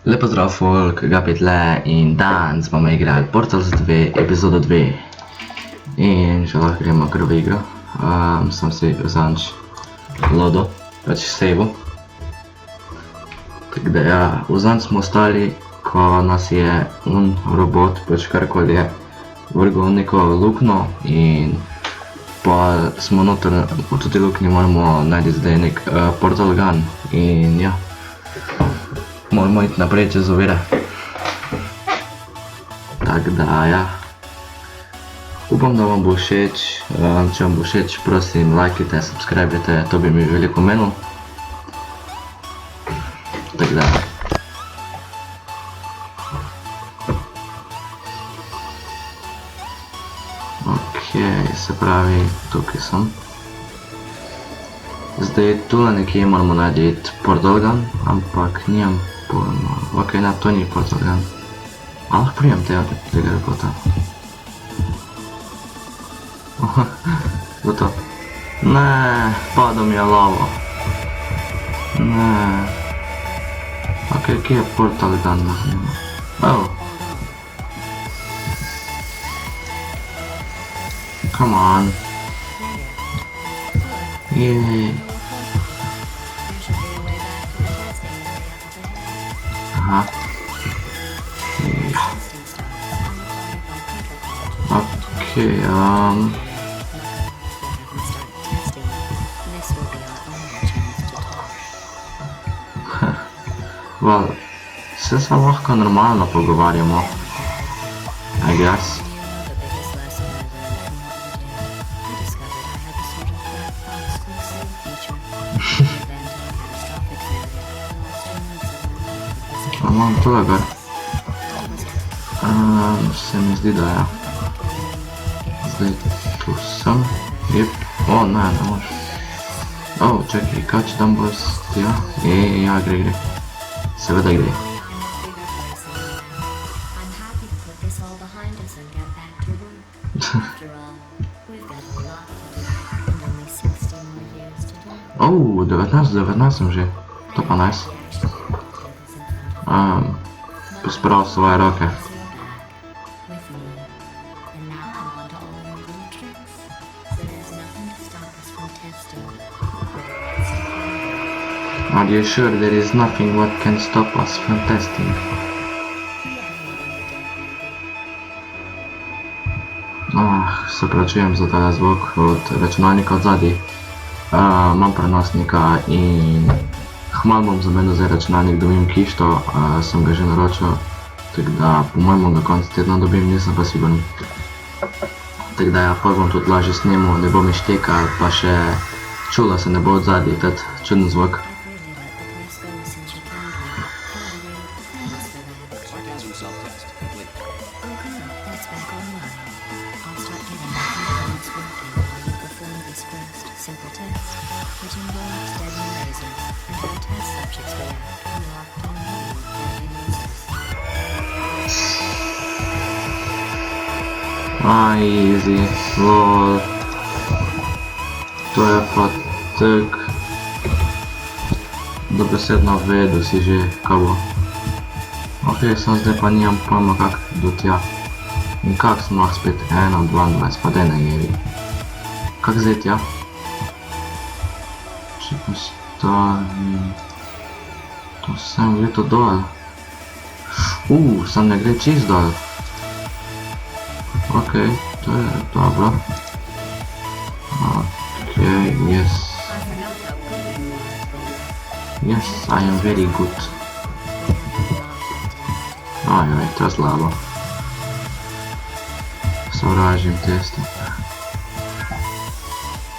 Lepo zdrav folk, Gabi tle in danes bomo igrali Portals 2, epizodo 2. In že lahko gremo kar v igro. Sem si vzanč lodo, pač sejvo. Tako da ja, vzanč smo ostali, ko nas je robot, pač karkoli je, vrgel neko lukno in pa smo noter v tudi lukni moramo najti zdaj nek portal gun in ja. Moramo iti naprej čez ovire. Tako da, ja. Upam, da vam bo všeč. Če vam bo všeč, prosim, lajkajte, subscribejte, to bi mi veliko menilo. Tako da. Okej, se pravi, tukaj sem. Zdaj, tule nekje moramo najti portal gun, ampak nimam pojma. Okej, ne, to ni portal gun. A lahko prijem tega robota? Gotovo. Ne, padel mi je lava. Ne. Okej, kje je portal gun? Oh. Come on. Jej. Aha. Okej, well, se lahko normalno pogovarjamo. I guess. Imam tole gor. Se mi zdi, da ja. Zdaj tu sem. Jep. O, ne moš. O, čakaj, kaj če tam bo ja? Ja, gre. Seveda gre. O, 19 sem že. To pa nice. Pospravil svoje roke. Are you sure there is nothing what can stop us from testing? Se pravičujem za ta zvok od računalnika od zadaj. Imam prenosnika in hmal bom zamenil zdaj računalnik, dobim kišto, sem ga že naročil, tako da po mojem do konca tedna dobim, nisem pa sigurn. Tako da ja, pa bom tudi lažje snemal, ne bo mi šteka, pa še čula se ne bo od zadaj, tad čuden zvok. Easy, lol. To je pa tak dobesedno vedel si že, kaj bo. Okej, sem zdaj pa nimam pojma kak do tja. In kak sem lahko spet 1.22, pa daj ne jevi. Kak zdaj tja? Če postavim... To sem gre to dol. Sem ne gre čist dol. Okej, to je dobro. Okej, yes. Yes, I am very good. Ajaj, to je slabo. Sovražim teste.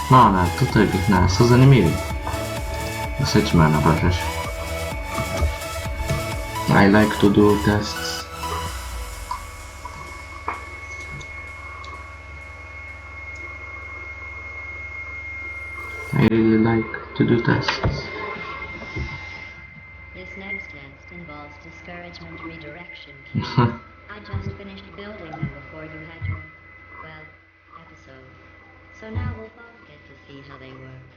No ne, tutaj jih ne, so zanimivi. Vse če me naprašaš. I like to do tests. I really like to do tests. This next test involves discouragement redirection. I just finished building them before you had your, well, episode. So now we'll both get to see how they work.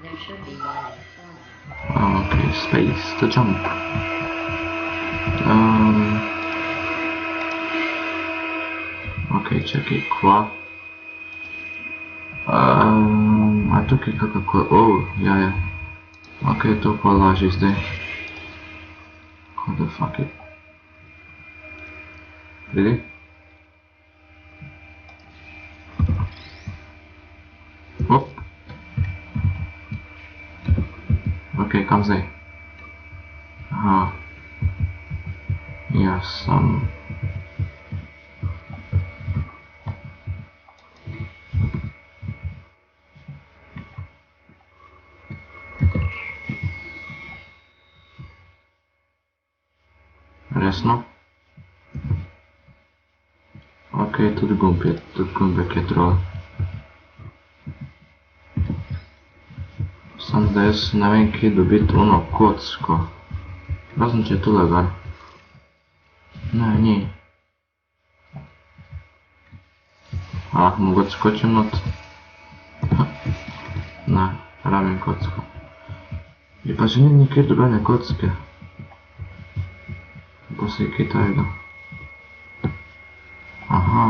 There should be one in the corner. Okay, space to jump. čekaj, kva? A tukaj kakako, ja. Ok, to pa laži zdaj. What the fuck it? Really? Hop. Ok, kam zdaj? Aha. Ja sam... Resno? Ok, tudi gumbek je troll. Sam da jaz ne vem, kje dobiti ono kocko. Razen če je tule gor. Ne, ni. Mogoče skočim not. Ne, rabim kocko. Je pa že ni nikjer dobene kocke. Pa se je kaj tajega. Aha.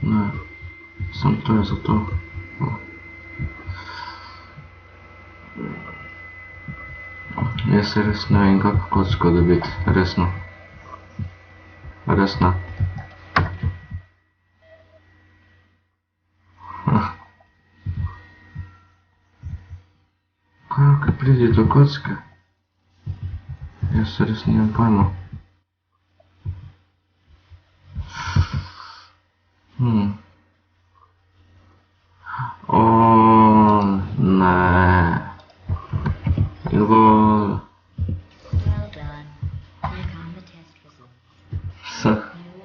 Ne, sam to je zato. Jaz se res ne vem, kako kocko dobiti, resno. Resno. Kako pridi do kocke? Jaz se res nimam pojma. Ne. Lol. Well done. Click on the test results. You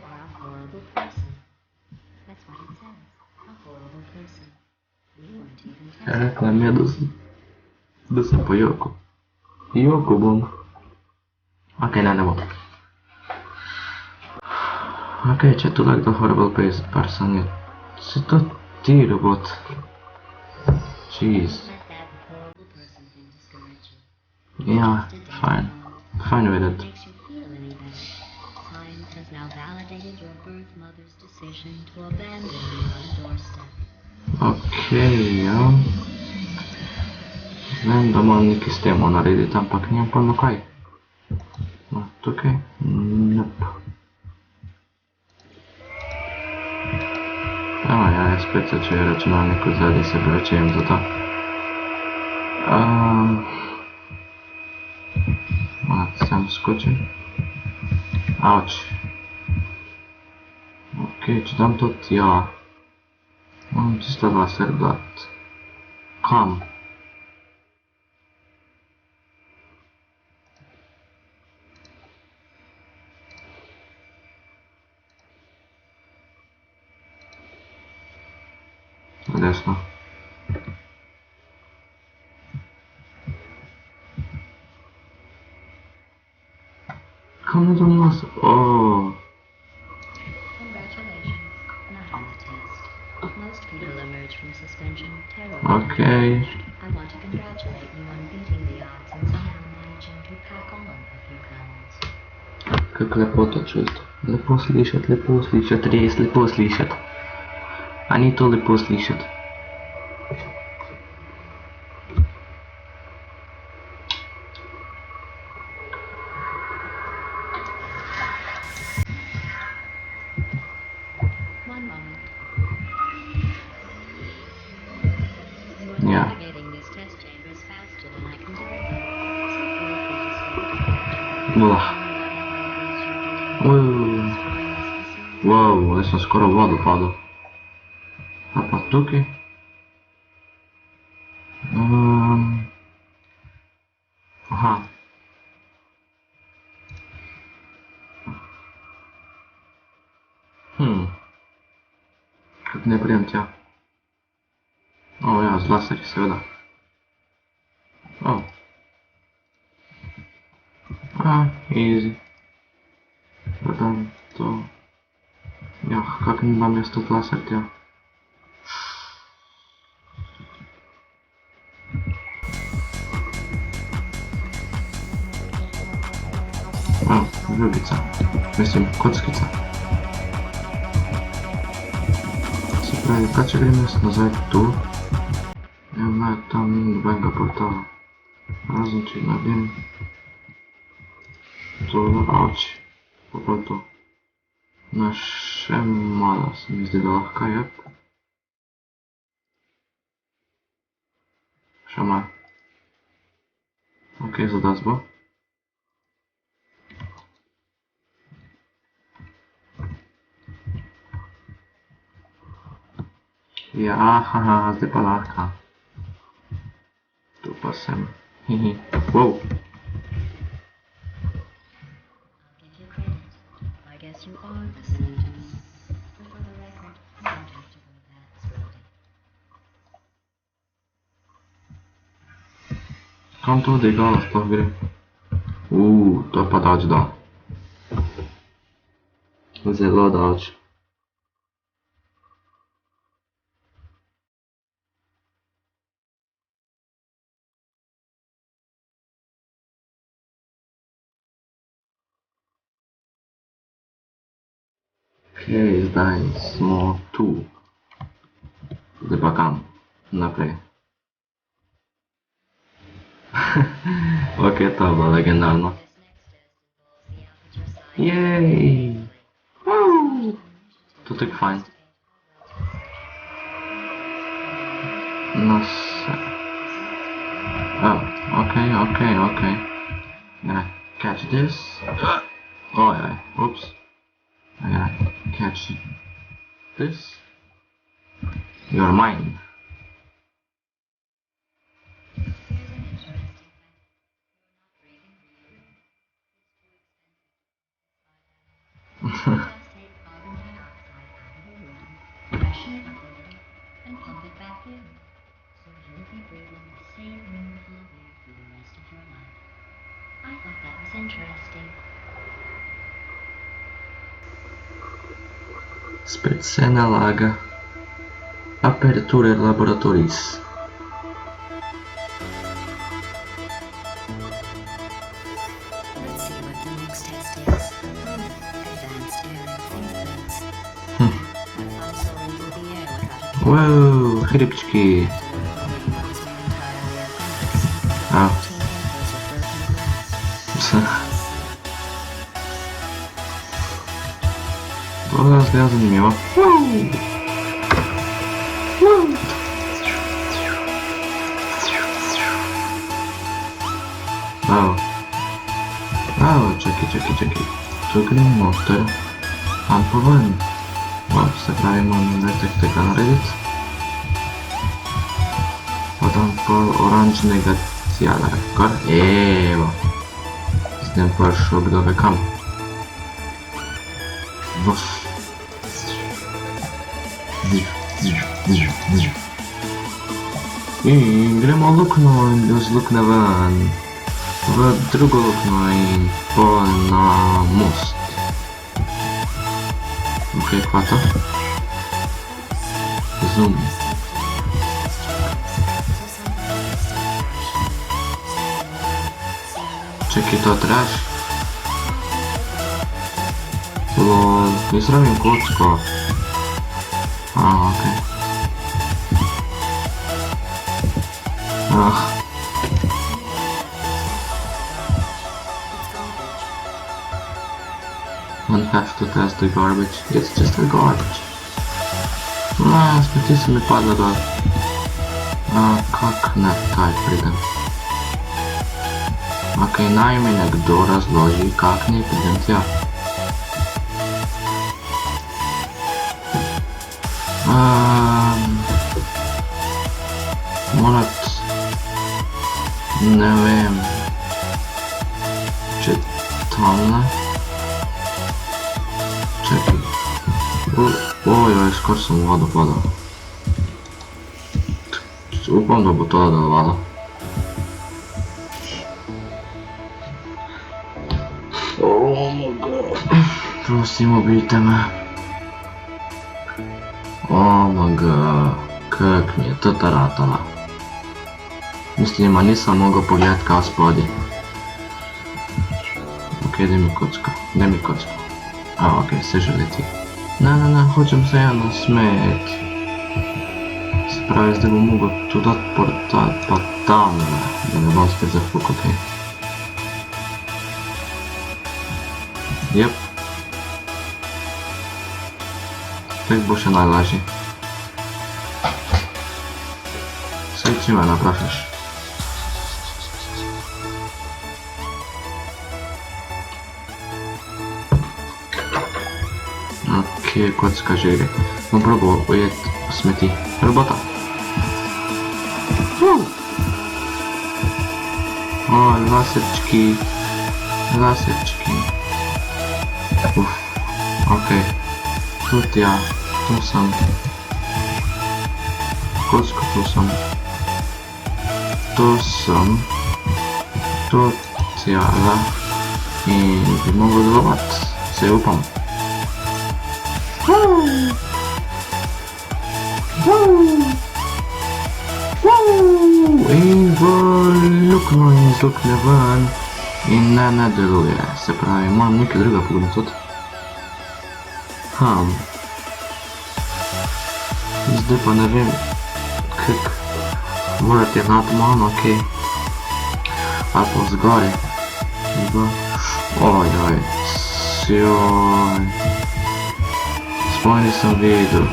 are a horrible person. That's what it says. A horrible person. You weren't even tested. Rekla mi je, da sem po joku. Joku bom. Ok, ne bom. Ok, če tu like the horrible person je... Si to ti, robot? Jeez. Let that horrible person thing discourage you. Yeah, fine. Fine with it. Makes you feel any better. Science has now validated your birth mother's decision to abandon you on a doorstep. Ok, ja. Vem, da moram nekaj s temo narediti, ampak nimam pojma kaj. No, tukaj? Nope. Ja, spet se čuje računalnik od zadaj, se prevečujem za to. Sem skočim. Auč. Ok, če dam to tja. Imam čisto laser blat. Kam? Desno. Kam je dam laser? Congratulations. Not on the test. Most people emerge from suspension terrible. Okay. I want to congratulate you on beating the odds and somehow managing to pack on a few pounds. Kako lepo to čustvo. Lepo slišati, res lepo slišati. A ni to lepo slišati? One moment. Yeah. You're navigating these test chambers faster than I can tell them. So feel free to slow down. Whatever it is you're doing, destroying this facility. Wow, jaz sem skoraj v vodo padel. A pa tukaj? Aha. Kako ne pridem tja? Ja, z laserji seveda. Easy. Pa dam to... Ja, kako ne dam jaz tudi laser tja? žogica. Mislim, kockica. Se pravi, pa če grem jaz nazaj tu, ne, tam ni nobenega portala. Razen če naredim to, avči, pa to. No, še malo se mi zdi, da lahko je. Še malo. Ok, zadas bo. Ja, haha, zdaj pa lahko. Tu pa sem. Hihi. Wow. Yes, you are the scientist. But for the record, you don't have to go that slowly. Kam to odigala sploh gre? To je pa daleč dal. Zelo daleč. Ok, zdaj smo tu. Zdaj pa kam? Naprej. Ok, to je bilo legendarno. Jej! To je tako fajn. No se... Oh, ok. Gonna catch this. Oh yeah, oops. I gotta catch this. You're mine. And pump it back in, so you'll be breathing the same wonderful air for the rest of your life. I thought that was interesting. Spet se nalaga. Aperture laboratoris. Let's see what the next test is. Advanced air influence. I'm soaring through the air without a Wow, chrybčky. Au. Tohle je zanimivo. Čakaj. Tu grem noter. Tam pa ven. Se pravi, moram nekaj tega narediti. Pa tam pol oranžnega cjala. Kar? Evo. S tem prišel kdo ve kam. Vuf. In gremo lukno in z lukne ven. V drugo lukno in pol na most. Ok, hvala. Zoom. Čekaj, to traš? Lol, jaz rabim kocko. Ok. Don't have to test the garbage, it's just a garbage. Spet se mi padla dol. Kak ne taj pridem? Ok, naj mi nekdo razloži, kak ne pridem tja. Morat... ne vem... če tamle... Čekaj... Ojoj, skoro sem v vodo padal. Upam, da bo to delovalo. Oh my god. Prosim, ubijte me. Oh my god. Kak mi je to taratala. Mislim, nisem mogel pogledati kaj spodaj. Ok, daj mi kocko. A, ok, se že leti. Ne, hočem se eno smet. Se pravi, zdaj bom mogel tu dati portal, pa tam, da ne bom spet zafuk, ok. Jep. Tak bo še najlažji. Saj če me naprašaš. Ok, kocka že gre. Bom probal ujeti smeti. Robota. O, laserčki. Laserčki. Ok. Tudi ja, tu sem. Kocko tu sem. Tu sem. Tudi ja, in bi mogel delovati. Se upam. In v lukno in iz luknje ven. In ne deluje, se pravi, moram nekaj druga pogledati tudi. Zdaj pa ne vem, kako morate nad mano, ok. Ali pa zgori. Ojoj, sjoj. Sploh nisem videl.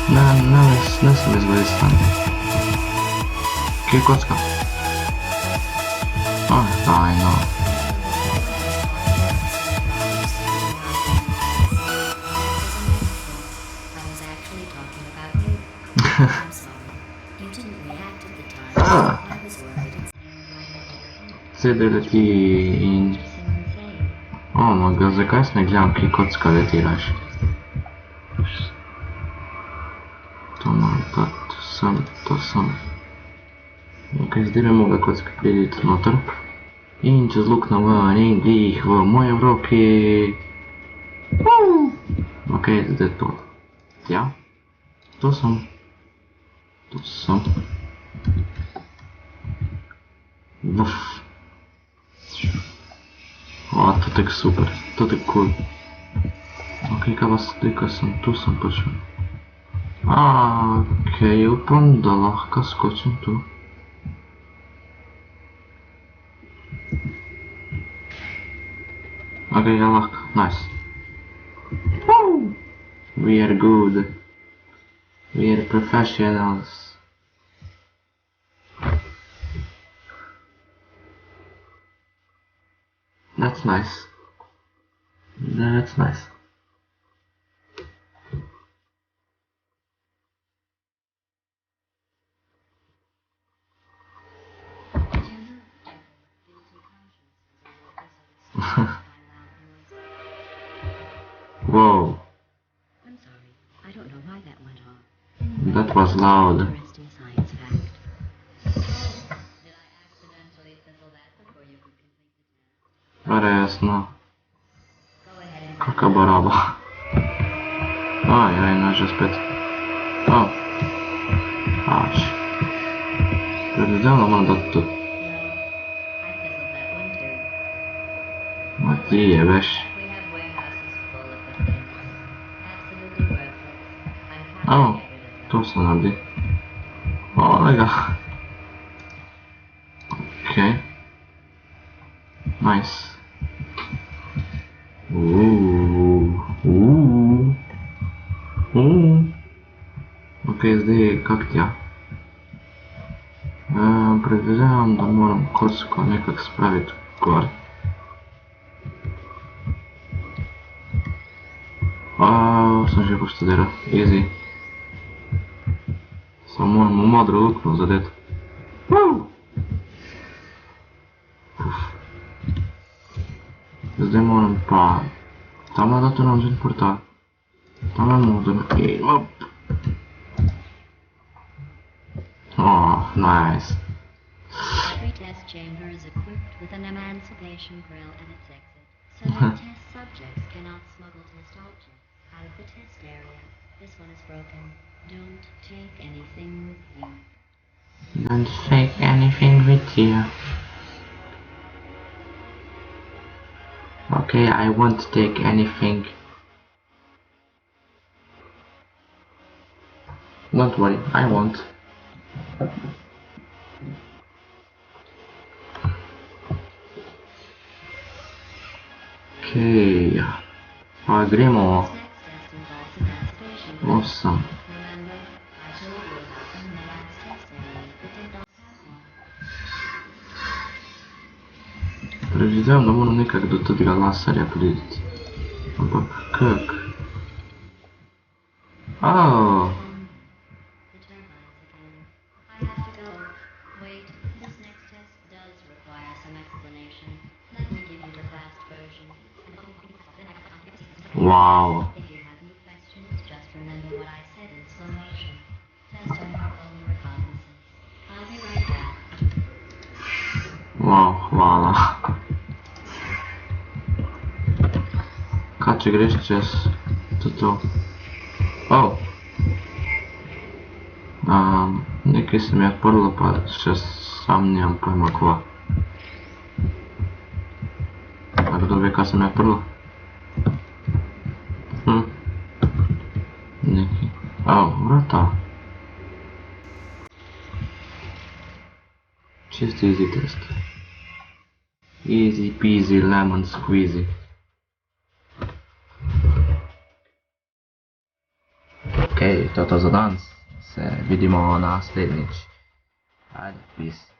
Ne sem izvestan. Kje je kocka? Daj no. CD leti in... Maga, zakaj se ne gledam, kje kocka letiraš? To imam pa, to sem. Ok, zdaj bi mogla kocka priti noter. In čez luknjo ven in glih v moje roki. Ok, zdaj to. Ja. To sem. Vuf. O, to je tako super, to je tako cool. Ok, kaj pa zdaj, ko sem tu, sem prišel. Ok, upam, da lahko skočim tu. Ok, ja lahko, nice. We are good. We are professionals. That's nice. That's nice. Whoa. I'm sorry. I don't know why that went off. That was loud. Interesting science fact. Did I accidentally fizzle that before you could complete the task? Resno. Go ahead and... Kaka baraba. Ajaj, no že spet. Aš. Predvidevno moram dati tu. No, I fizzled that one too. Ma ti jebeš. We have warehouses full of the things. Absolutely worthless. I'm happy Oh, to get rid of them. tu se naredi. Olega. Ok. Nice. Ok, zdaj kak tja. Predvidevam, da moram kocko nekako spraviti gor. Sem že poštudiral, easy. Samo moram v modro luknjo zadeti. Zdaj moram pa tam dati narediti portal. Tam je modro in op. Nice. Every test chamber is equipped with an emancipation grill at its exit, so that test subjects cannot smuggle test objects out of the test area. This one is broken. Don't take anything with you. Don't take anything with you. Okay, I won't take anything. Don't worry, I won't. Okay. Grimo. This next test involves a masturbation test. Awesome. Remember, I told you about them in the last testing and it did not have one. Predvidevam, da moram nekako do tega laserja priti. Ampak kak? Oh. The turbines again. I have to go. Wait, this next test does require some explanation. Let me give you the fast version. Wow. If you have any questions, just remember what I said in slow motion. Test on your own recognizance. I'll be right back. Wow, hvala. Kaj če greš čez to? Oh. Nekaj se mi je odprlo, pa še sam nimam pojma kva. A kdo ve, kaj se mi je odprlo? Nekaj. Oh, vrata. Čist easy test. Easy peasy lemon squeezy. Ok, to je to za danes. Se vidimo naslednjič. Ajde, peace.